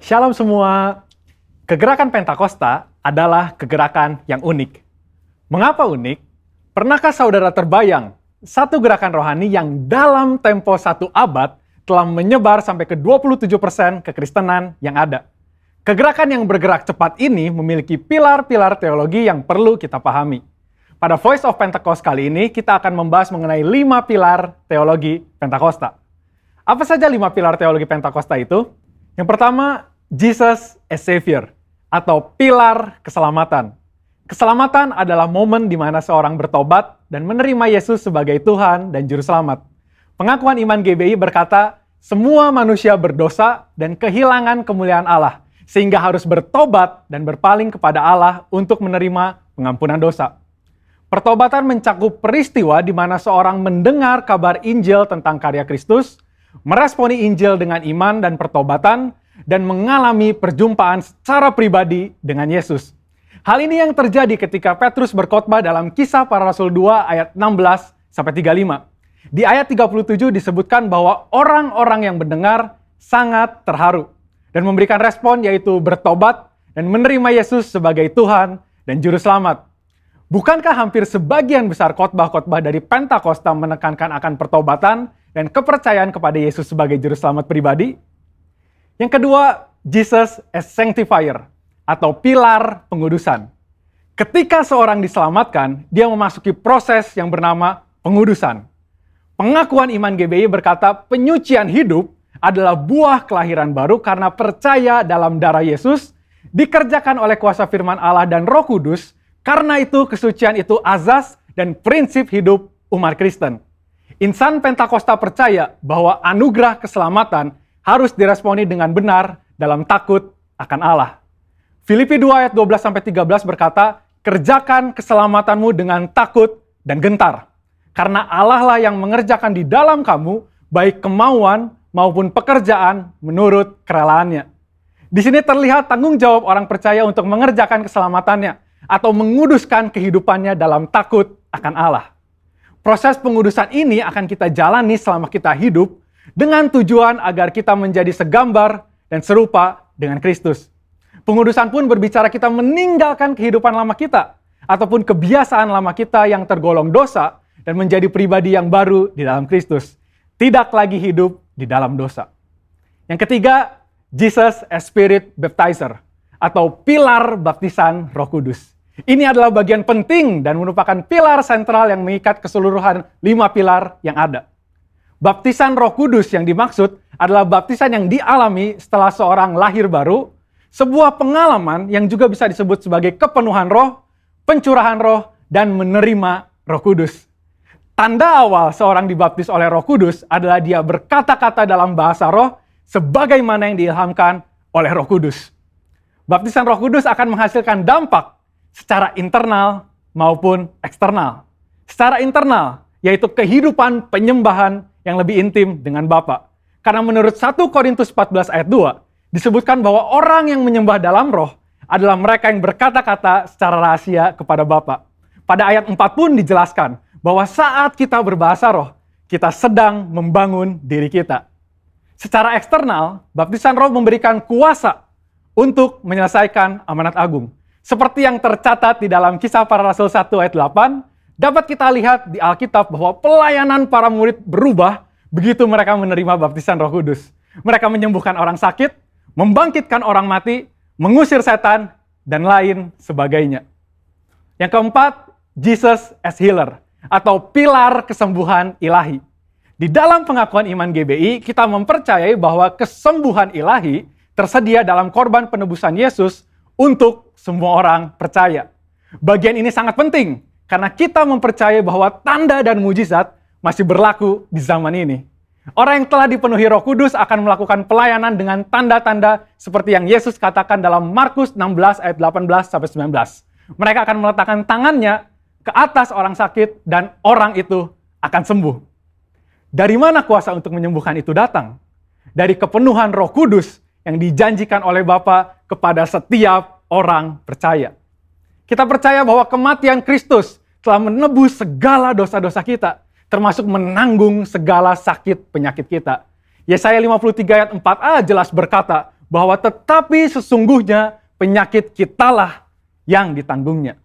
Shalom semua. Kegerakan Pentakosta adalah kegerakan yang unik. Mengapa unik? Pernahkah saudara terbayang satu gerakan rohani yang dalam tempo 1 abad telah menyebar sampai ke 27% kekristenan yang ada? Kegerakan yang bergerak cepat ini memiliki pilar-pilar teologi yang perlu kita pahami. Pada Voice of Pentecost kali ini, kita akan membahas mengenai 5 pilar teologi Pentakosta. Apa saja 5 pilar teologi Pentakosta itu? Yang pertama, Jesus as Savior, atau pilar keselamatan. Keselamatan adalah momen di mana seorang bertobat dan menerima Yesus sebagai Tuhan dan Juru Selamat. Pengakuan iman GBI berkata, semua manusia berdosa dan kehilangan kemuliaan Allah, sehingga harus bertobat dan berpaling kepada Allah untuk menerima pengampunan dosa. Pertobatan mencakup peristiwa di mana seorang mendengar kabar Injil tentang karya Kristus, meresponi Injil dengan iman dan pertobatan, dan mengalami perjumpaan secara pribadi dengan Yesus. Hal ini yang terjadi ketika Petrus berkhotbah dalam Kisah Para Rasul 2 ayat 16-35. Di ayat 37 disebutkan bahwa orang-orang yang mendengar sangat terharu dan memberikan respon yaitu bertobat dan menerima Yesus sebagai Tuhan dan Juru Selamat. Bukankah hampir sebagian besar khotbah-khotbah dari Pentakosta menekankan akan pertobatan dan kepercayaan kepada Yesus sebagai Juru Selamat pribadi? Yang kedua, Jesus as Sanctifier, atau pilar pengudusan. Ketika seorang diselamatkan, dia memasuki proses yang bernama pengudusan. Pengakuan iman GBI berkata penyucian hidup adalah buah kelahiran baru karena percaya dalam darah Yesus, dikerjakan oleh kuasa firman Allah dan Roh Kudus, karena itu kesucian itu azas dan prinsip hidup umat Kristen. Insan Pentakosta percaya bahwa anugerah keselamatan harus diresponi dengan benar dalam takut akan Allah. Filipi 2 ayat 12-13 berkata, kerjakan keselamatanmu dengan takut dan gentar. Karena Allah lah yang mengerjakan di dalam kamu, baik kemauan maupun pekerjaan menurut kerelaannya. Di sini terlihat tanggung jawab orang percaya untuk mengerjakan keselamatannya, atau menguduskan kehidupannya dalam takut akan Allah. Proses pengudusan ini akan kita jalani selama kita hidup, dengan tujuan agar kita menjadi segambar dan serupa dengan Kristus. Pengudusan pun berbicara kita meninggalkan kehidupan lama kita, ataupun kebiasaan lama kita yang tergolong dosa, dan menjadi pribadi yang baru di dalam Kristus. Tidak lagi hidup di dalam dosa. Yang ketiga, Jesus as Spirit Baptizer, atau pilar baptisan Roh Kudus. Ini adalah bagian penting dan merupakan pilar sentral yang mengikat keseluruhan 5 pilar yang ada. Baptisan Roh Kudus yang dimaksud adalah baptisan yang dialami setelah seorang lahir baru, sebuah pengalaman yang juga bisa disebut sebagai kepenuhan roh, pencurahan roh, dan menerima Roh Kudus. Tanda awal seorang dibaptis oleh Roh Kudus adalah dia berkata-kata dalam bahasa roh sebagaimana yang diilhamkan oleh Roh Kudus. Baptisan Roh Kudus akan menghasilkan dampak secara internal maupun eksternal. Secara internal, yaitu kehidupan penyembahan yang lebih intim dengan Bapa. Karena menurut 1 Korintus 14 ayat 2, disebutkan bahwa orang yang menyembah dalam roh adalah mereka yang berkata-kata secara rahasia kepada Bapa. Pada ayat 4 pun dijelaskan bahwa saat kita berbahasa roh, kita sedang membangun diri kita. Secara eksternal, baptisan roh memberikan kuasa untuk menyelesaikan amanat agung. Seperti yang tercatat di dalam Kisah Para Rasul 1 ayat 8, dapat kita lihat di Alkitab bahwa pelayanan para murid berubah begitu mereka menerima baptisan Roh Kudus. Mereka menyembuhkan orang sakit, membangkitkan orang mati, mengusir setan, dan lain sebagainya. Yang keempat, Jesus as Healer, atau pilar kesembuhan ilahi. Di dalam pengakuan iman GBI, kita mempercayai bahwa kesembuhan ilahi tersedia dalam korban penebusan Yesus untuk semua orang percaya. Bagian ini sangat penting, karena kita mempercayai bahwa tanda dan mujizat masih berlaku di zaman ini. Orang yang telah dipenuhi Roh Kudus akan melakukan pelayanan dengan tanda-tanda seperti yang Yesus katakan dalam Markus 16 ayat 18-19. Mereka akan meletakkan tangannya ke atas orang sakit dan orang itu akan sembuh. Dari mana kuasa untuk menyembuhkan itu datang? Dari kepenuhan Roh Kudus yang dijanjikan oleh Bapa kepada setiap orang percaya. Kita percaya bahwa kematian Kristus telah menebus segala dosa-dosa kita, termasuk menanggung segala sakit penyakit kita. Yesaya 53 ayat 4a jelas berkata bahwa tetapi sesungguhnya penyakit kitalah yang ditanggungnya.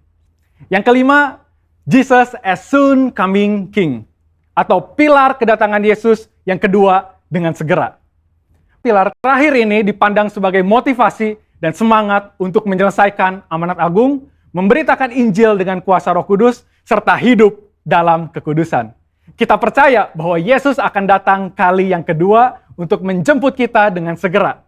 Yang kelima, Jesus as soon coming King, atau pilar kedatangan Yesus yang kedua dengan segera. Pilar terakhir ini dipandang sebagai motivasi dan semangat untuk menyelesaikan amanat agung, memberitakan Injil dengan kuasa Roh Kudus, serta hidup dalam kekudusan. Kita percaya bahwa Yesus akan datang kali yang kedua untuk menjemput kita dengan segera.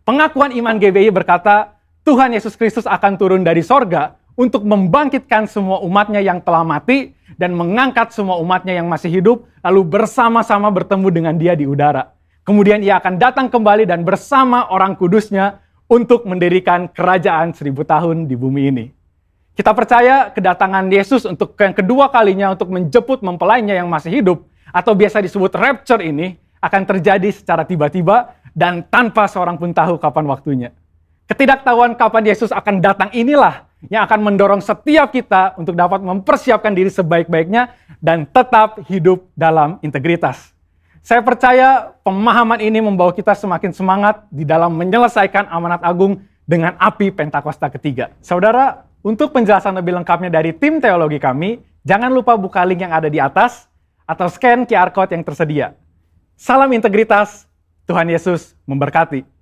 Pengakuan iman GBI berkata, Tuhan Yesus Kristus akan turun dari sorga untuk membangkitkan semua umatnya yang telah mati dan mengangkat semua umatnya yang masih hidup, lalu bersama-sama bertemu dengan dia di udara. Kemudian ia akan datang kembali dan bersama orang kudusnya untuk mendirikan kerajaan 1000 tahun di bumi ini. Kita percaya kedatangan Yesus untuk yang kedua kalinya untuk menjemput mempelainya yang masih hidup, atau biasa disebut rapture ini, akan terjadi secara tiba-tiba dan tanpa seorang pun tahu kapan waktunya. Ketidaktahuan kapan Yesus akan datang inilah yang akan mendorong setiap kita untuk dapat mempersiapkan diri sebaik-baiknya dan tetap hidup dalam integritas. Saya percaya pemahaman ini membawa kita semakin semangat di dalam menyelesaikan amanat agung dengan api Pentakosta ketiga. Saudara, untuk penjelasan lebih lengkapnya dari tim teologi kami, jangan lupa buka link yang ada di atas atau scan QR Code yang tersedia. Salam integritas, Tuhan Yesus memberkati.